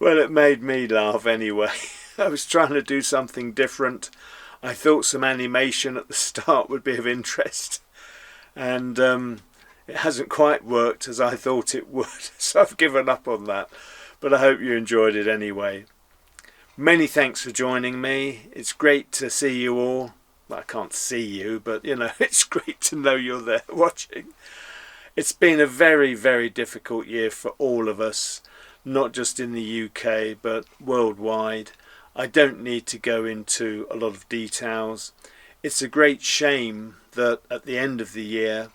Well, it made me laugh anyway. I was trying to do something different. I thought some animation at the start would be of interest, and it hasn't quite worked as I thought it would, so I've given up on that. But I hope you enjoyed it anyway. Many thanks for joining me. It's great to see you all. Well, I can't see you, but you know, it's great to know you're there watching. It's been a very, very difficult year for all of us, not just in the UK, but worldwide. I don't need to go into a lot of details. It's a great shame that at the end of the year,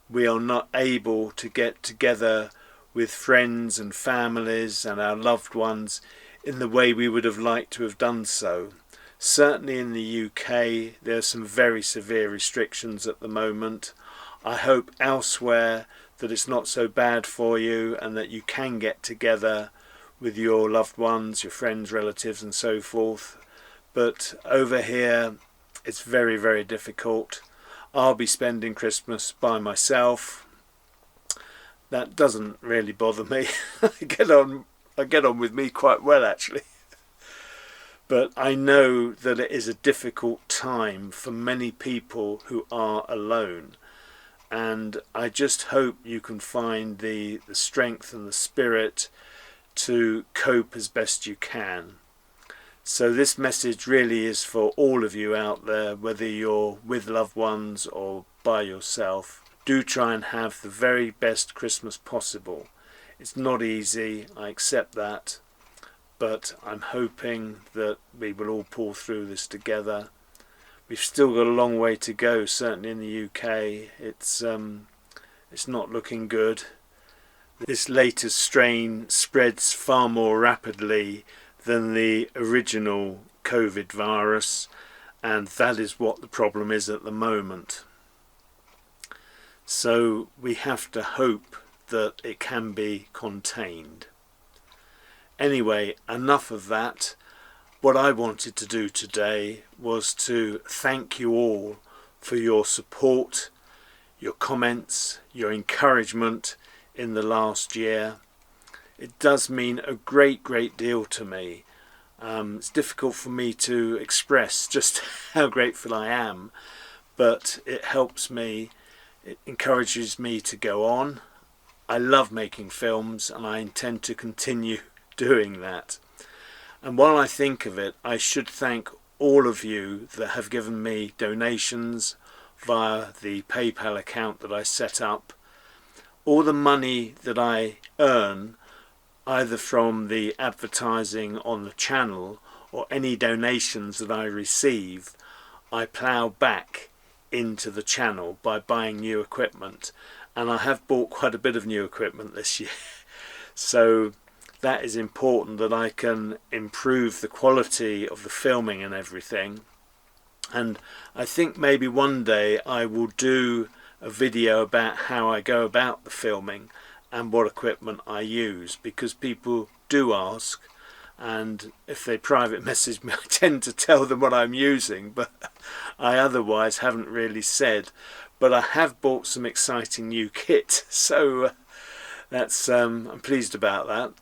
we are not able to get together with friends and families and our loved ones in the way we would have liked to have done so. Certainly in the UK, there are some very severe restrictions at the moment. I hope elsewhere that it's not so bad for you and that you can get together with your loved ones, your friends, relatives and so forth. But over here, it's very, very difficult. I'll be spending Christmas by myself. That doesn't really bother me. I get on with me quite well, actually. But I know that it is a difficult time for many people who are alone. And I just hope you can find the strength and the spirit to cope as best you can. So this message really is for all of you out there, whether you're with loved ones or by yourself. Do try and have the very best Christmas possible. It's not easy, I accept that, but I'm hoping that we will all pull through this together. We've still got a long way to go, certainly in the UK. It's not looking good. This latest strain spreads far more rapidly than the original COVID virus, and that is what the problem is at the moment. So we have to hope that it can be contained. Anyway, enough of that. What I wanted to do today was to thank you all for your support, your comments, your encouragement in the last year. It does mean a great deal to me. It's difficult for me to express just how grateful I am, but it helps me, it encourages me to go on. I love making films and I intend to continue doing that. And while I think of it, I should thank all of you that have given me donations via the PayPal account that I set up. All the money that I earn, either from the advertising on the channel or any donations that I receive, I plough back into the channel by buying new equipment. And I have bought quite a bit of new equipment this year. So that is important, that I can improve the quality of the filming and everything. And I think maybe one day I will do a video about how I go about the filming and what equipment I use, because people do ask, and if they private message me I tend to tell them what I'm using, but I otherwise haven't really said. But I have bought some exciting new kit, so that's I'm pleased about that.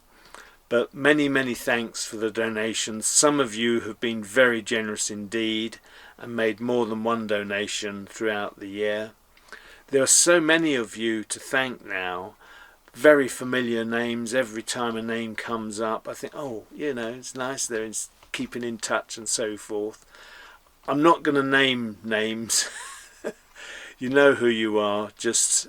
But many thanks for the donations. Some of you have been very generous indeed and made more than one donation throughout the year. There are so many of you to thank now. Very familiar names. Every time a name comes up, I think, oh, you know, it's nice they're keeping in touch and so forth. I'm not going to name names. You know who you are. Just,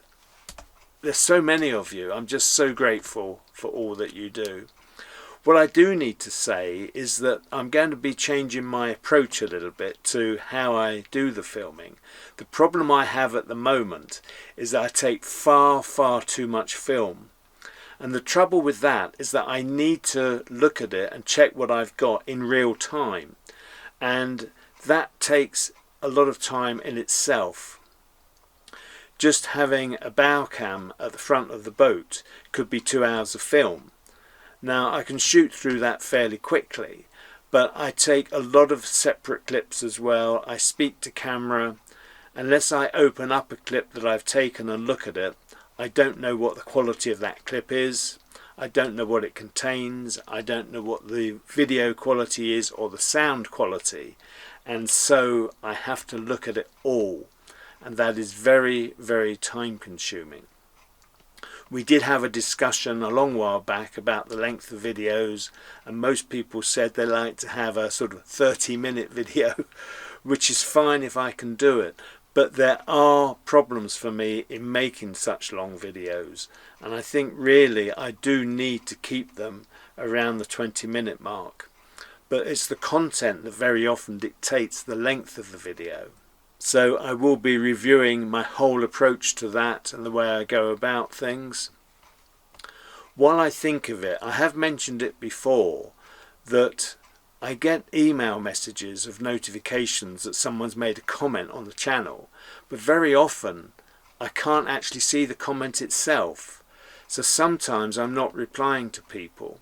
there's so many of you. I'm just so grateful for all that you do. What I do need to say is that I'm going to be changing my approach a little bit to how I do the filming. The problem I have at the moment is that I take far too much film. And the trouble with that is that I need to look at it and check what I've got in real time. And that takes a lot of time in itself. Just having a bow cam at the front of the boat could be 2 hours of film. Now I can shoot through that fairly quickly, but I take a lot of separate clips as well. I speak to camera. Unless I open up a clip that I've taken and look at it, I don't know what the quality of that clip is. I don't know what it contains, I don't know what the video quality is or the sound quality, and so I have to look at it all, and that is very, very time consuming. We did have a discussion a long while back about the length of videos, and most people said they like to have a sort of 30-minute video, which is fine if I can do it. But there are problems for me in making such long videos, and I think really I do need to keep them around the 20-minute mark. But it's the content that very often dictates the length of the video. So I will be reviewing my whole approach to that and the way I go about things. While I think of it, I have mentioned it before that I get email messages of notifications that someone's made a comment on the channel, but very often I can't actually see the comment itself. So sometimes I'm not replying to people.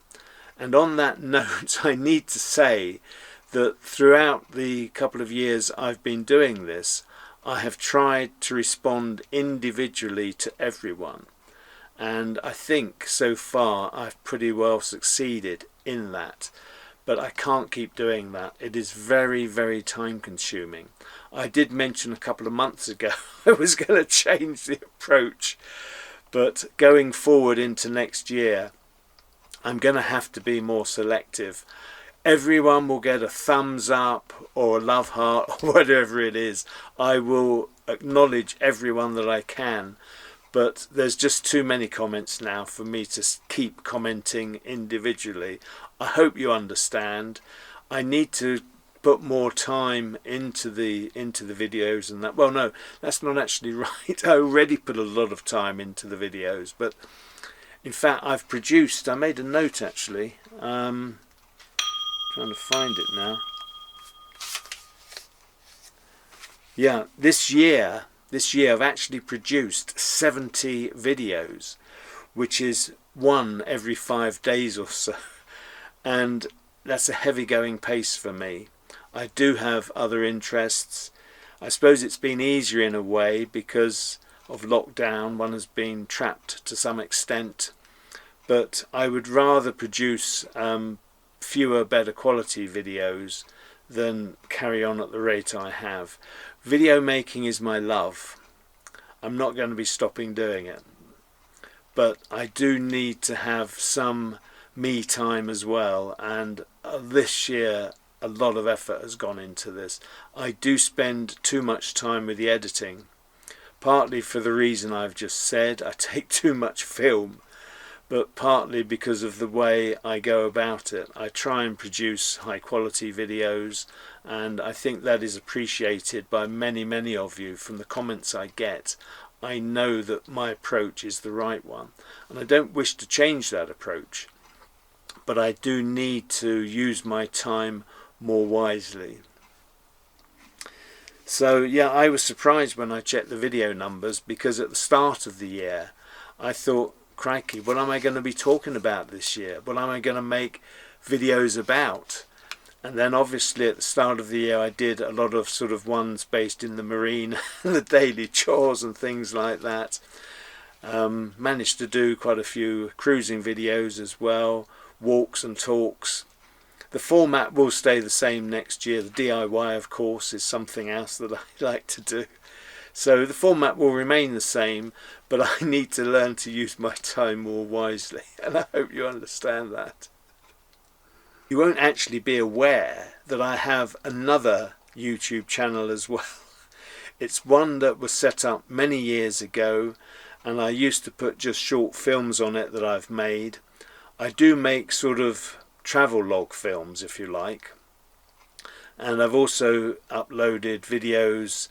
And on that note, I need to say that throughout the couple of years I've been doing this, I have tried to respond individually to everyone. And I think so far I've pretty well succeeded in that. But I can't keep doing that. It is very, very time consuming. I did mention a couple of months ago I was going to change the approach, but going forward into next year I'm going to have to be more selective. Everyone will get a thumbs up or a love heart or whatever it is. I will acknowledge everyone that I can, but there's just too many comments now for me to keep commenting individually. I hope you understand. I need to put more time into the videos and that. Well, no, that's not actually right. I already put a lot of time into the videos, but in fact I've produced, I made a note actually, trying to find it now. Yeah, this year I've actually produced 70 videos, which is one every 5 days or so, and that's a heavy going pace for me. I do have other interests. I suppose it's been easier in a way because of lockdown. One has been trapped to some extent, but I would rather produce fewer better quality videos than carry on at the rate I have. Video making is my love. I'm not going to be stopping doing it, but I do need to have some me time as well, and this year a lot of effort has gone into this. I do spend too much time with the editing, partly for the reason I've just said, I take too much film, but partly because of the way I go about it. I try and produce high quality videos, and I think that is appreciated by many of you. From the comments I get, I know that my approach is the right one, and I don't wish to change that approach, but I do need to use my time more wisely. So yeah, I was surprised when I checked the video numbers, because at the start of the year I thought, crikey, what am I going to be talking about this year? What am I going to make videos about? And then obviously at the start of the year I did a lot of sort of ones based in the marine and the daily chores and things like that. Managed to do quite a few cruising videos as well, walks and talks. The format will stay the same next year. The DIY, of course, is something else that I like to do. So the format will remain the same, but I need to learn to use my time more wisely, and I hope you understand that. You won't actually be aware that I have another YouTube channel as well. It's one that was set up many years ago, and I used to put just short films on it that I've made. I do make sort of travel log films, if you like, and I've also uploaded videos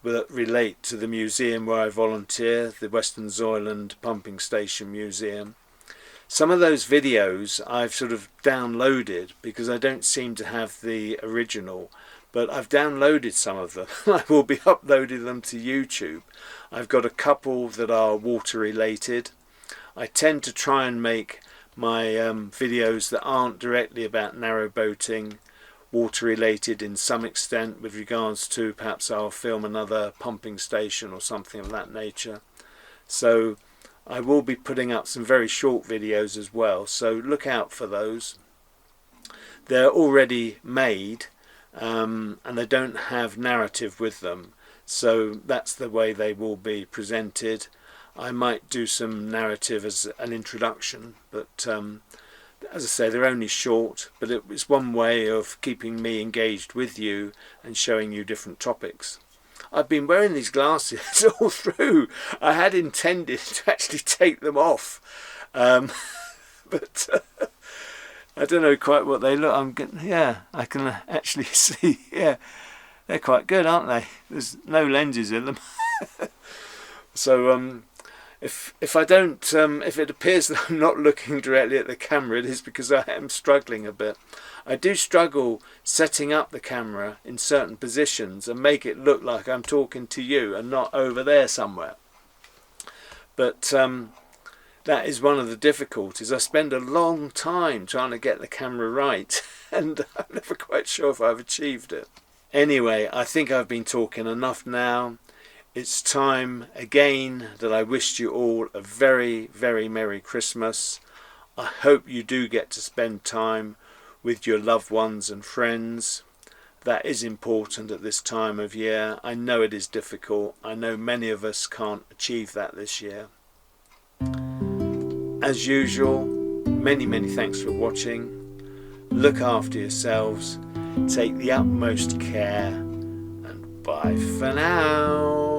that relate to the museum where I volunteer, the Western Zoyland Pumping Station Museum. Some of those videos I've sort of downloaded because I don't seem to have the original, but I've downloaded some of them. I will be uploading them to YouTube. I've got a couple that are water related. I tend to try and make my videos that aren't directly about narrowboating water related in some extent, with regards to perhaps I'll film another pumping station or something of that nature. So I will be putting up some very short videos as well, so look out for those. They're already made and they don't have narrative with them, so that's the way they will be presented. I might do some narrative as an introduction, but as I say, they're only short, but it's one way of keeping me engaged with you and showing you different topics. I've been wearing these glasses all through. I had intended to actually take them off, but I don't know quite what they look. I can actually see. Yeah, they're quite good, aren't they? There's no lenses in them. So if I don't, if it appears that I'm not looking directly at the camera, it is because I am struggling a bit. I do struggle setting up the camera in certain positions and make it look like I'm talking to you and not over there somewhere. But that is one of the difficulties. I spend a long time trying to get the camera right, and I'm never quite sure if I've achieved it. Anyway, I think I've been talking enough now. It's time again that I wished you all a very, very Merry Christmas. I hope you do get to spend time with your loved ones and friends. That is important at this time of year. I know it is difficult. I know many of us can't achieve that this year. As usual, many, many thanks for watching. Look after yourselves. Take the utmost care. And bye for now.